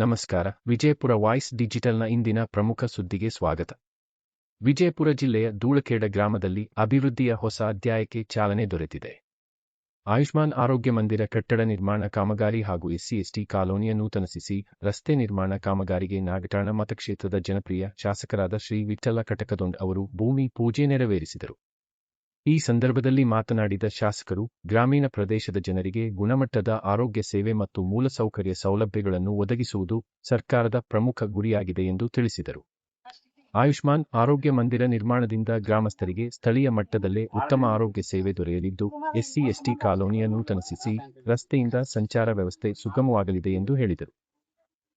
ನಮಸ್ಕಾರ. ವಿಜಯಪುರ ವಾಯ್ಸ್ ಡಿಜಿಟಲ್ನ ಇಂದಿನ ಪ್ರಮುಖ ಸುದ್ದಿಗೆ ಸ್ವಾಗತ. ವಿಜಯಪುರ ಜಿಲ್ಲೆಯ ಧೂಳಖೇಡ ಗ್ರಾಮದಲ್ಲಿ ಅಭಿವೃದ್ಧಿಯ ಹೊಸ ಅಧ್ಯಾಯಕ್ಕೆ ಚಾಲನೆ ದೊರೆತಿದೆ. ಆಯುಷ್ಮಾನ್ ಆರೋಗ್ಯ ಮಂದಿರ ಕಟ್ಟಡ ನಿರ್ಮಾಣ ಕಾಮಗಾರಿ ಹಾಗೂ SC/ST ಕಾಲೋನಿಯ ನೂತನ ಸಿಸಿ ರಸ್ತೆ ನಿರ್ಮಾಣ ಕಾಮಗಾರಿಗೆ ನಾಗಠಾಣ ಮತಕ್ಷೇತ್ರದ ಜನಪ್ರಿಯ ಶಾಸಕರಾದ ಶ್ರೀ ವಿಠ್ಠಲ ಕಟಕದೊಂಡ್ ಅವರು ಭೂಮಿ ಪೂಜೆ ನೆರವೇರಿಸಿದರು. ಈ ಸಂದರ್ಭದಲ್ಲಿ ಮಾತನಾಡಿದ ಶಾಸಕರು, ಗ್ರಾಮೀಣ ಪ್ರದೇಶದ ಜನರಿಗೆ ಗುಣಮಟ್ಟದ ಆರೋಗ್ಯ ಸೇವೆ ಮತ್ತು ಮೂಲಸೌಕರ್ಯ ಸೌಲಭ್ಯಗಳನ್ನು ಒದಗಿಸುವುದು ಸರ್ಕಾರದ ಪ್ರಮುಖ ಗುರಿಯಾಗಿದೆ ಎಂದು ತಿಳಿಸಿದರು. ಆಯುಷ್ಮಾನ್ ಆರೋಗ್ಯ ಮಂದಿರ ನಿರ್ಮಾಣದಿಂದ ಗ್ರಾಮಸ್ಥರಿಗೆ ಸ್ಥಳೀಯ ಮಟ್ಟದಲ್ಲೇ ಉತ್ತಮ ಆರೋಗ್ಯ ಸೇವೆ ದೊರೆಯಲಿದ್ದು, SC/ST ಕಾಲೋನಿಯ ನೂತನ ಸಿಸಿ ರಸ್ತೆಯಿಂದ ಸಂಚಾರ ವ್ಯವಸ್ಥೆ ಸುಗಮವಾಗಲಿದೆ ಎಂದು ಹೇಳಿದರು.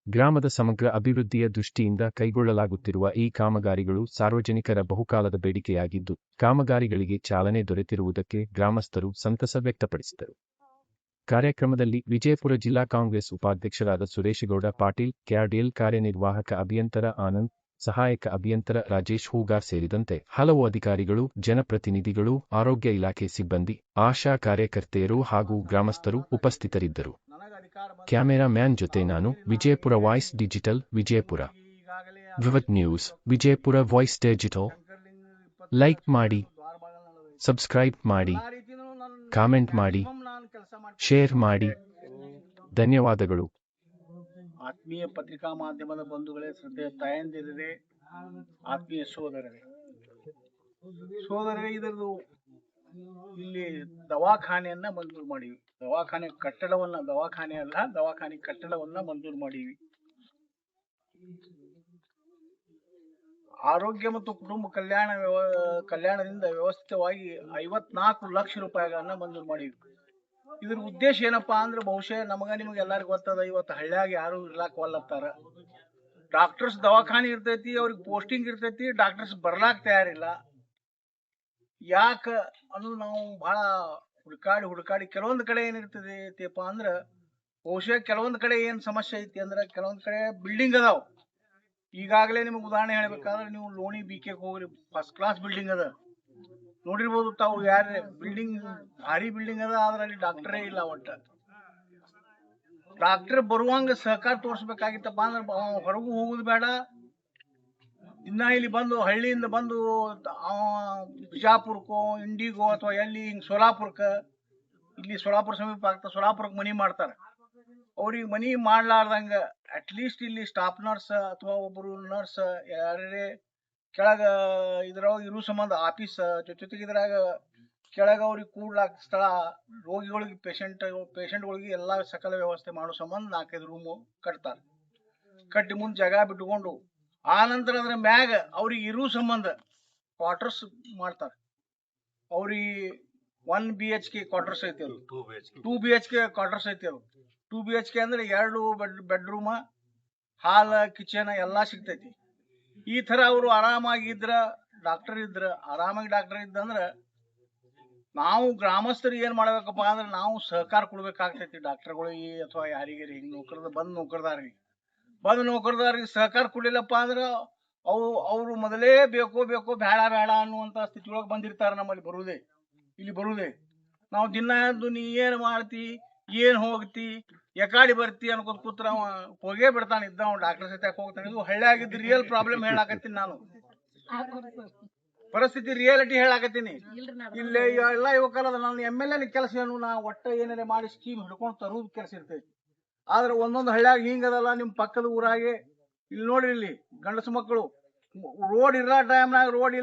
ಗ್ರಾಮದ ಸಮಗ್ರ ಅಭಿವೃದ್ಧಿಯ ದೃಷ್ಟಿಯಿಂದ ಕೈಗೊಳ್ಳಲಾಗುತ್ತಿರುವ ಈ ಕಾಮಗಾರಿಗಳು ಸಾರ್ವಜನಿಕರ ಬಹುಕಾಲದ ಬೇಡಿಕೆಯಾಗಿದ್ದು, ಕಾಮಗಾರಿಗಳಿಗೆ ಚಾಲನೆ ದೊರೆತಿರುವುದಕ್ಕೆ ಗ್ರಾಮಸ್ಥರು ಸಂತಸ ವ್ಯಕ್ತಪಡಿಸಿದರು. ಕಾರ್ಯಕ್ರಮದಲ್ಲಿ ವಿಜಯಪುರ ಜಿಲ್ಲಾ ಕಾಂಗ್ರೆಸ್ ಉಪಾಧ್ಯಕ್ಷರಾದ ಸುರೇಶಗೌಡ ಪಾಟೀಲ್, KRDL ಕಾರ್ಯನಿರ್ವಾಹಕ ಅಭಿಯಂತರ ಆನಂದ್, ಸಹಾಯಕ ಅಭಿಯಂತರ ರಾಜೇಶ್ ಹೂಗಾರ್ ಸೇರಿದಂತೆ ಹಲವು ಅಧಿಕಾರಿಗಳು, ಜನಪ್ರತಿನಿಧಿಗಳು, ಆರೋಗ್ಯ ಇಲಾಖೆ ಸಿಬ್ಬಂದಿ, ಆಶಾ ಕಾರ್ಯಕರ್ತೆಯರು ಹಾಗೂ ಗ್ರಾಮಸ್ಥರು ಉಪಸ್ಥಿತರಿದ್ದರು. ಕ್ಯಾಮೆರಾ ಮ್ಯಾನ್ ಜೊತೆ ನಾನು, ವಿಜಯಪುರ ವಾಯ್ಸ್ ಡಿಜಿಟಲ್, ವಿಜಯಪುರ. ವಿವತ್ news, Vijayapura voice digital. Like ಮಾಡಿ, ಸಬ್ಸ್ಕ್ರೈಬ್ ಮಾಡಿ, ಕಾಮೆಂಟ್ ಮಾಡಿ, ಶೇರ್ ಮಾಡಿ. ಧನ್ಯವಾದಗಳು. ಆತ್ಮೀಯ ಪತ್ರಿಕಾ ಮಾಧ್ಯಮದ ಬಂಧುಗಳೇ, ಶ್ರದ್ಧೆಯ ತಾಯಂದಿರೇ, ಆತ್ಮೀಯ ಸೋದರರೇ, ಇದರದು ಇಲ್ಲಿ ದವಾಖಾನೆಯನ್ನ ಮಂಜೂರು ಮಾಡಿವಿ. ದವಾಖಾನೆ ಕಟ್ಟಡವನ್ನ ಮಂಜೂರು ಮಾಡಿವಿ. ಆರೋಗ್ಯ ಮತ್ತು ಕುಟುಂಬ ಕಲ್ಯಾಣದಿಂದ ವ್ಯವಸ್ಥಿತವಾಗಿ 54 ಲಕ್ಷ ರೂಪಾಯಿಗಳನ್ನ ಮಂಜೂರು ಮಾಡಿವಿ. ಇದ್ರ ಉದ್ದೇಶ ಏನಪ್ಪಾ ಅಂದ್ರೆ, ಬಹುಶಃ ನಿಮಗೆ ಎಲ್ಲರಿಗೂ ಗೊತ್ತದ, ಇವತ್ತು ಹಳ್ಳಿಯಾಗ ಯಾರು ಇರ್ಲಾಕ್ ಒಲ್ಲತ್ತಾರ. ಡಾಕ್ಟರ್ಸ್ ದವಾಖಾನೆ ಇರ್ತೈತಿ, ಅವ್ರಿಗೆ ಪೋಸ್ಟಿಂಗ್ ಇರ್ತೈತಿ, ಡಾಕ್ಟರ್ಸ್ ಬರ್ಲಾಕ್ ತಯಾರಿಲ್ಲ. ಯಾಕ ಅನ್ನೋದು ನಾವು ಬಹಳ ಹುಡುಕಾಡಿ ಕೆಲವೊಂದು ಕಡೆ ಏನಿರ್ತದೆಪ್ಪ ಅಂದ್ರೆ, ಬಹುಶಃ ಕೆಲವೊಂದು ಕಡೆ ಏನ್ ಸಮಸ್ಯೆ ಐತಿ ಅಂದ್ರೆ, ಕೆಲವೊಂದು ಕಡೆ ಬಿಲ್ಡಿಂಗ್ ಅದಾವ. ಈಗಾಗಲೇ ನಿಮ್ಗೆ ಉದಾಹರಣೆ ಹೇಳ್ಬೇಕಾದ್ರೆ, ನೀವು ಲೋಣಿ BK ಹೋಗ್ರಿ, ಫಸ್ಟ್ ಕ್ಲಾಸ್ ಬಿಲ್ಡಿಂಗ್ ಅದ, ನೋಡಿರ್ಬೋದು ತಾವು. ಬಿಲ್ಡಿಂಗ್ ಭಾರಿ ಬಿಲ್ಡಿಂಗ್ ಅದ, ಅದ್ರಲ್ಲಿ ಡಾಕ್ಟರೇ ಇಲ್ಲ. ಒಟ್ಟ ಡಾಕ್ಟರ್ ಬರುವಂಗ ಸಹಕಾರ ತೋರಿಸ್ಬೇಕಾಗಿತ್ತಪ್ಪ ಅಂದ್ರೆ, ಹೊರಗೂ ಹೋಗುದು ಬೇಡ. ಇನ್ನ ಇಲ್ಲಿ ಬಂದು ಹಳ್ಳಿಯಿಂದ ಬಂದು ಬಿಜಾಪುರಕ್ಕೋ, ಇಂಡಿಗೋ ಅಥವಾ ಎಲ್ಲಿ ಹಿಂಗ್ ಇಲ್ಲಿ ಸೋಲಾಪುರ ಸಮೀಪ ಆಗ್ತದೆ, ಸೋಲಾಪುರಕ್ಕೆ ಮನಿ ಮಾಡ್ತಾರೆ. ಅವ್ರಿಗೆ ಮನಿ ಮಾಡ್ಲಾರ್ದಂಗ ಅಟ್ಲೀಸ್ಟ್ ಇಲ್ಲಿ ಸ್ಟಾಫ್ ನರ್ಸ್ ಅಥವಾ ಒಬ್ಬರು ನರ್ಸ್ ಯಾರೇ ಕೆಳಗ ಇದ್ರೊಳಗೆ ಇರೋ ಸಂಬಂಧ ಆಫೀಸ್ ಜೊತೆಗೆ ಇದ್ರಾಗ ಕೆಳಗ ಅವ್ರಿಗೆ ಕೂಡ್ಲಾಕ ಸ್ಥಳ, ರೋಗಿಗಳಿಗೆ ಪೇಷಂಟ್ಗಳಿಗೆ ಎಲ್ಲಾ ಸಕಲ ವ್ಯವಸ್ಥೆ ಮಾಡೋ ಸಂಬಂಧ 4-5 ರೂಮು ಕಟ್ತಾರೆ. ಕಟ್ಟಿ ಮುಂದೆ ಜಾಗ ಬಿಟ್ಕೊಂಡು ಆ ನಂತರ ಅದ್ರ ಮ್ಯಾಗ ಅವ್ರಿಗೆ ಇರೋ ಸಂಬಂಧ ಕ್ವಾರ್ಟರ್ಸ್ ಮಾಡ್ತಾರೆ. ಅವ್ರಿಗೆ 1 BHK ಕ್ವಾರ್ಟರ್ಸ್ ಐತಿ, ಅದು 2 BHK ಕ್ವಾರ್ಟರ್ಸ್ ಐತಿ. ಅದು 2 BHK ಅಂದ್ರೆ 2 ಬೆಡ್ರೂಮ್, ಹಾಲ್, ಕಿಚನ್ ಎಲ್ಲಾ ಸಿಗ್ತೈತಿ. ಈ ತರ ಅವರು ಆರಾಮಾಗಿದ್ರ, ಆರಾಮಾಗಿ ಡಾಕ್ಟರ್ ಇದ್ದಂದ್ರ, ನಾವು ಗ್ರಾಮಸ್ಥರು ಏನ್ ಮಾಡ್ಬೇಕಪ್ಪ ಅಂದ್ರೆ, ನಾವು ಸಹಕಾರ ಕೊಡ್ಬೇಕಾಗ್ತೈತಿ ಡಾಕ್ಟರ್ಗಳಿಗೆ ಅಥವಾ ಯಾರಿಗಾರಿ ಹಿಂಗ್ ಬಂದ್ ನೌಕರದಾರಿಗೆ ಸಹಕಾರ ಕೊಡ್ಲಿಲ್ಲಪ್ಪ ಅಂದ್ರೆ, ಅವ್ರು ಮೊದಲೇ ಬೇಕೋ ಬೇಡ ಅನ್ನುವಂತ ಸ್ಥಿತಿ ಒಳಗೆ ಬಂದಿರ್ತಾರ. ನಮ್ಮಲ್ಲಿ ಬರುದೇ ನಾವು ದಿನ ಎದ್ದು ನೀ ಏನ್ ಮಾಡ್ತಿ, ಏನ್ ಹೋಗ್ತಿ, ಯಕಾಡಿ ಬರ್ತಿ ಅನ್ಕೋತ ಕೂತ್ರ ಅವ ಹೋಗೇ ಬಿಡ್ತಾನೆ. ಡಾಕ್ಟರ್ ಸತ್ಯಾಕ ಹೋಗ್ತಾನೆ. ಇದು ಹಳ್ಳಿಯಾಗಿದ್ದು ರಿಯಲ್ ಪ್ರಾಬ್ಲಮ್ ಹೇಳಾಕತ್ತೀನಿ ನಾನು, ಪರಿಸ್ಥಿತಿ ರಿಯಾಲಿಟಿ ಹೇಳಾಕತ್ತೀನಿ. ಇಲ್ಲೇ ಎಲ್ಲ ಯುವಕರದ ನಾನು MLA ಕೆಲಸ ಏನು, ನಾ ಒಟ್ಟ ಏನಾರ ಮಾಡಿ ಸ್ಕೀಮ್ ಹಿಡ್ಕೊಂಡು ತರುವುದು ಕೆಲಸ ಇರ್ತೈತಿ. ಆದ್ರೆ ಒಂದೊಂದು ಹಳ್ಳಿಯಾಗ ಹಿಂಗದಲ್ಲ. ನಿಮ್ ಪಕ್ಕದ ಊರಾಗೆ ಇಲ್ಲಿ ನೋಡ್ರಿ, ಇಲ್ಲಿ ಗಂಡಸು ಮಕ್ಕಳು ರೋಡ್ ಇರೋ ಟೈಮ್ನಾಗ ರೋಡ್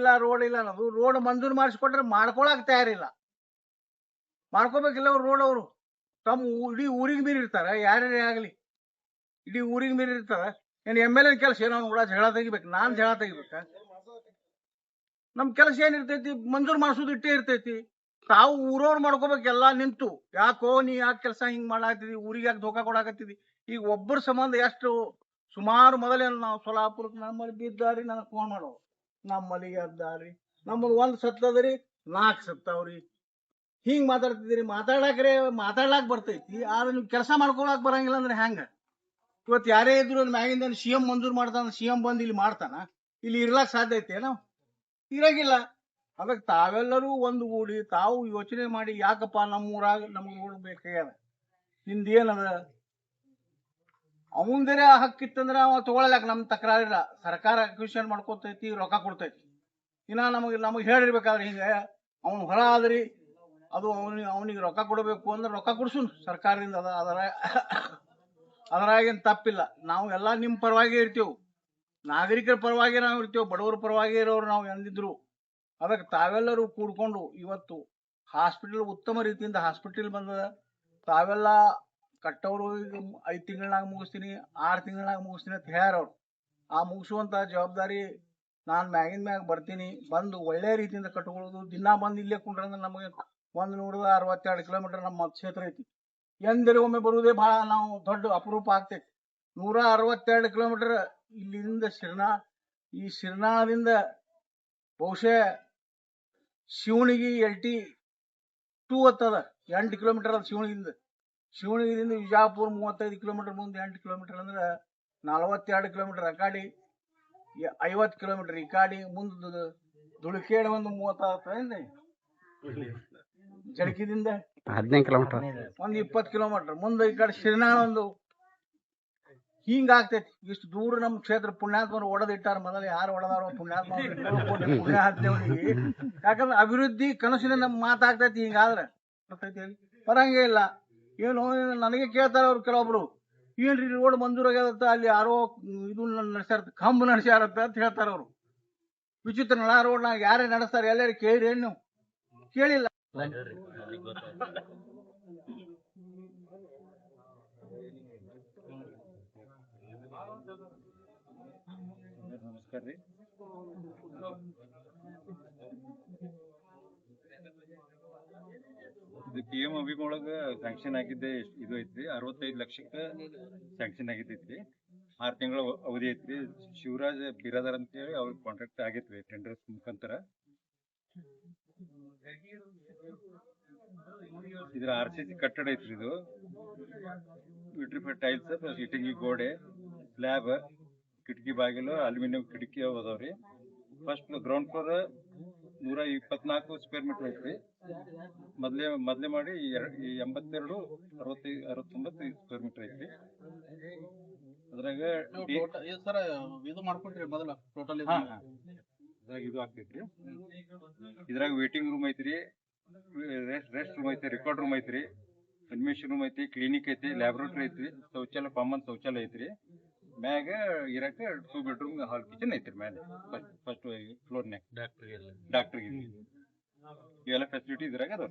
ಇಲ್ಲ ಅನ್ನೋದು, ರೋಡ್ ಮಂಜೂರು ಮಾಡಿಸ್ಕೊಟ್ರೆ ಮಾಡ್ಕೊಳಕ್ ತಯಾರಿಲ್ಲ. ಮಾಡ್ಕೋಬೇಕಿಲ್ಲ ರೋಡ್. ಅವರು ತಮ್ಮ ಇಡೀ ಊರಿಗೆ ಮೀರಿರ್ತಾರ, ಯಾರ್ಯಾರೇ ಆಗ್ಲಿ ಇಡೀ ಊರಿಗೆ ಮೀರಿರ್ತಾರ. ಏನ್ MLA ಕೆಲಸ ಏನೋ ಕೂಡ ಜಗಳ ತೆಗಿಬೇಕು, ನಾನ್ ಜಗಳ ತೆಗಿಬೇಕ? ನಮ್ ಕೆಲಸ ಏನಿರ್ತೈತಿ, ಮಂಜೂರು ಮಾಡಿಸೋದು ಇಟ್ಟೇ ಇರ್ತೈತಿ. ತಾವು ಊರವ್ರು ಮಾಡ್ಕೋಬೇಕೆಲ್ಲ ನಿಂತು. ಯಾಕೋ ನೀ ಯಾಕೆ ಕೆಲಸ ಹಿಂಗ್ ಮಾಡಾಕತ್ತಿದಿ, ಊರಿಗೆ ಯಾಕೆ ಧೋಕಾ ಕೊಡಾಕತ್ತಿದಿ? ಈಗ ಒಬ್ಬರ ಸಂಬಂಧ ಎಷ್ಟು ಸುಮಾರು ಮೊದಲೇನು ನಾವು ಸೋಲಾಪುರಕ್ಕೆ ನಮ್ಮಲ್ಲಿ ಬಿದ್ದಾರಿ, ನನಗೆ ಫೋನ್ ಮಾಡೋ, ನಮ್ಮಲ್ಲಿ ಎದ್ದಾರಿ, ನಮ್ಮದು 1 ಸತ್ತದ್ರಿ, 4 ಸತ್ತವ್ರಿ. ಹಿಂಗ್ ಮಾತಾಡ್ತಿದ್ದೀರಿ. ಮಾತಾಡ್ಲಾಕ್ ಬರ್ತೈತಿ, ಆದ್ರೆ ನೀವು ಕೆಲಸ ಮಾಡ್ಕೊಳಕ್ ಬರಂಗಿಲ್ಲ ಅಂದ್ರೆ ಹೆಂಗ? ಇವತ್ತು ಯಾರೇ ಇದ್ರು ಮ್ಯಾಗಿಂದ CM ಮಂಜೂರು ಮಾಡ್ತಾನ, CM ಬಂದು ಇಲ್ಲಿ ಮಾಡ್ತಾನ, ಇಲ್ಲಿ ಇರ್ಲಾಕ್ ಸಾಧ್ಯ ಐತೆ? ನಾವು ಇರಾಗಿಲ್ಲ. ಅದಕ್ಕೆ ತಾವೆಲ್ಲರೂ ಒಂದುಗೂಡಿ ತಾವು ಯೋಚನೆ ಮಾಡಿ, ಯಾಕಪ್ಪ ನಮ್ಮೂರಾಗ ನಮ್ಗೆ ನೋಡ್ಬೇಕಾಗ್ಯದ, ನಿಂದೇನದ ಅವಂದರೆ ಹಕ್ಕಿತ್ತಂದ್ರೆ ಅವ ತಗೊಳಕ್ ನಮ್ ತಕರಾರಿಲ್ಲ. ಸರ್ಕಾರ ಅಕ್ವಿಷನ್ ಮಾಡ್ಕೊತೈತಿ, ರೊಕ್ಕ ಕೊಡ್ತೈತಿ. ಇನ್ನ ನಮಗೆ ಹೇಳಿರ್ಬೇಕಾದ್ರೆ ಹಿಂಗೆ ಅವ್ನು ಹೊರ ಆದ್ರಿ ಅದು ಅವನಿಗೆ ರೊಕ್ಕ ಕೊಡಬೇಕು ಅಂದ್ರೆ ರೊಕ್ಕ ಕೊಡ್ಸುನ್ ಸರ್ಕಾರದಿಂದ. ಅದರಾಗೇನು ತಪ್ಪಿಲ್ಲ. ನಾವು ಎಲ್ಲ ನಿಮ್ಮ ಪರವಾಗಿ ಇರ್ತೀವಿ, ನಾಗರಿಕರ ಪರವಾಗಿ ನಾವು ಇರ್ತೀವಿ, ಬಡವರ ಪರವಾಗಿ ಇರೋರು ನಾವು ಎಂದಿದ್ರು. ಅದಕ್ಕೆ ತಾವೆಲ್ಲರೂ ಕೂಡ್ಕೊಂಡು ಇವತ್ತು ಹಾಸ್ಪಿಟಲ್ ಉತ್ತಮ ರೀತಿಯಿಂದ ಹಾಸ್ಪಿಟಲ್ ಬಂದದ. ತಾವೆಲ್ಲ ಕಟ್ಟವರು 5 ತಿಂಗಳಾಗ ಮುಗಿಸ್ತೀನಿ, 6 ತಿಂಗಳಾಗ ಮುಗಿಸ್ತೀನಿ ಅಂತ ಹೇಳ್ಯಾರವ್ರು. ಆ ಮುಗಿಸುವಂತ ಜವಾಬ್ದಾರಿ ನಾನು ಮ್ಯಾಗಿನ ಮ್ಯಾಗ ಬರ್ತೀನಿ. ಬಂದು ಒಳ್ಳೆ ರೀತಿಯಿಂದ ಕಟ್ಕೊಳ್ಳೋದು. ದಿನ ಬಂದು ಇಲ್ಲೇ ಕುಂಡ್ರಂದ್ರೆ ನಮಗೆ 162 ಕಿಲೋಮೀಟರ್ ನಮ್ಮ ಮತಕ್ಷೇತ್ರ ಐತಿ. ಎಂದಿಗೊಮ್ಮೆ ಬರುವುದೇ ಬಹಳ ನಾವು ದೊಡ್ಡ ಅಪರೂಪ ಆಗ್ತೈತಿ. 162 ಕಿಲೋಮೀಟರ್ ಇಲ್ಲಿಂದ ಈ ಶಿರ್ನಾಳದಿಂದ ಬಹುಶಃ ಶಿವಣಿಗೆ LT2 ಹತ್ತದ 8 ಕಿಲೋಮೀಟರ್ ಅದ. ಶಿವಣಿಗಿಂದ ವಿಜಾಪುರ 35 ಕಿಲೋಮೀಟರ್ ಮುಂದೆ 8 ಕಿಲೋಮೀಟರ್ ಅಂದ್ರೆ 42 ಕಿಲೋಮೀಟರ್. ಅಕಾಡಿ 50 ಕಿಲೋಮೀಟರ್ ಈ ಕಾಡಿ. ಮುಂದೆ ದುಳಕೇಡ ಒಂದು 30 ಆಗ್ತದೆ. ಜಡಕಿದಿಂದ 15 ಕಿಲೋಮೀಟರ್, ಒಂದು 20 ಕಿಲೋಮೀಟರ್ ಮುಂದೆ ಈ ಕಡೆ ಶಿರ್ನಾಳ ಒಂದು. ಹಿಂಗ ಆಗ್ತೈತಿ. ಇಷ್ಟು ದೂರ ನಮ್ಮ ಕ್ಷೇತ್ರ ಪುಣ್ಯಾತ್ಮರು ಒಡೆದಿಟ್ಟಾರ. ಮೊದಲು ಯಾರು ಒಡೆದಾರೋ ಪುಣ್ಯಾತ್ಮರಿಗೆ. ಯಾಕಂದ್ರೆ ಅಭಿವೃದ್ಧಿ ಕನಸಿನ ನಮ್ಮ ಮಾತಾಗ್ತೈತಿ. ಹಿಂಗಾದ್ರೆ ಬರ್ತೈತಿ ಬರಂಗೇ ಇಲ್ಲ. ಏನು ನನಗೆ ಕೇಳ್ತಾರ ಅವ್ರು ಕೆಲವೊಬ್ರು, ಏನ್ರಿ ರೋಡ್ ಮಂಜೂರಾಗ್ಯದತ್ತ, ಅಲ್ಲಿ ಯಾರೋ ಇದು ನಡೆಸ್ಯಾರ, ಕಂಬ ನಡೆಸ್ಯಾರತ್ತ ಅಂತ ಹೇಳ್ತಾರ ಅವ್ರು. ವಿಚಿತ್ರ. ನಳ ರೋಡ್ನಾಗ ಯಾರೇ ನಡೆಸ್ತಾರೆ ಎಲ್ಲರೂ ಕೇಳಿರಿ ಏನು? ಕೇಳಿಲ್ಲ. ನಮಸ್ಕಾರ ರೀ. ಇದು KM ಅಭಿಮ್ ಒಳಗ ಸ್ಯಾಂಕ್ಷನ್ ಆಗಿದ್ದೆ ಇದು ಐತ್ರಿ, 65 ಲಕ್ಷಕ್ಕೆ ಸ್ಯಾಂಕ್ಷನ್ ಆಗಿದ್ದೈತ್ರಿ. 6 ತಿಂಗಳ ಅವಧಿ ಐತ್ರಿ. ಶಿವರಾಜ್ ಬಿರಾದರ್ ಅಂತೇಳಿ ಅವ್ರಿಗೆ ಕಾಂಟ್ರಾಕ್ಟ್ ಆಗೈತ್ರಿ ಟೆಂಡರ್ಸ್ ಮುಖಾಂತರ. ಇದ್ರ RCC ಕಟ್ಟಡ ಐತ್ರಿ. ಇದು ವಿಟ್ರಿಫೈಡ್ ಟೈಲ್ಸ್ ಪ್ಲಸ್ ಇಟಂಗಿ ಗೋಡೆ, ಸ್ಲ್ಯಾಬ್, ಕಿಟಕಿ ಬಾಗಿಲು, ಅಲ್ಯೂಮಿನಿಯಂ ಕಿಟಕಿ ಅದಾವ್ರಿ. First ground floor 124 square metre ಐತ್ರಿ. ಮೊದ್ಲೇ ಮಾಡಿ 82, 69 ಸ್ಕ್ವೇರ್ ಮೀಟರ್ ಐತ್ರಿ. ಅದ್ರಾಗ ಇದು ಮಾಡ್ಕೊಟ್ರಿ ಮೊದಲ ಟೋಟಲ್ ಇದ್ರಾಗ ಇದು ಆಗ್ತೈತ್ರಿ. ಇದ್ರಾಗ ವೇಟಿಂಗ್ ರೂಮ್ ಐತ್ರಿ, ರೆಸ್ಟ್ ರೂಮ್ ಐತಿ, ರೆಕಾರ್ಡ್ ರೂಮ್ ಐತ್ರಿ, ಅಡ್ಮಿಷನ್ ರೂಮ್ ಐತಿ, ಕ್ಲಿನಿಕ್ ಐತಿ, ಲ್ಯಾಬ್ರೇಟರಿ ಐತ್ರಿ, ಶೌಚಾಲಯ, ಕಾಮನ್ ಶೌಚಾಲಯ ಐತ್ರಿ. ಮ್ಯಾಗ ಇರಕ್ಕೆ 2 ಬೆಡ್ರೂಮ್ ಹಾಲ್ ಕಿಚನ್ ಐತ್ರಿ. ಮ್ಯಾಲೆ ಫಸ್ಟ್ ಫ್ಲೋರ್ನ್ಯಾಗ ಡಾಕ್ಟರ್ಗೆ ಇವೆಲ್ಲ ಫೆಸಿಲಿಟಿ ಇದ್ರಾಗ ಅದಾವ.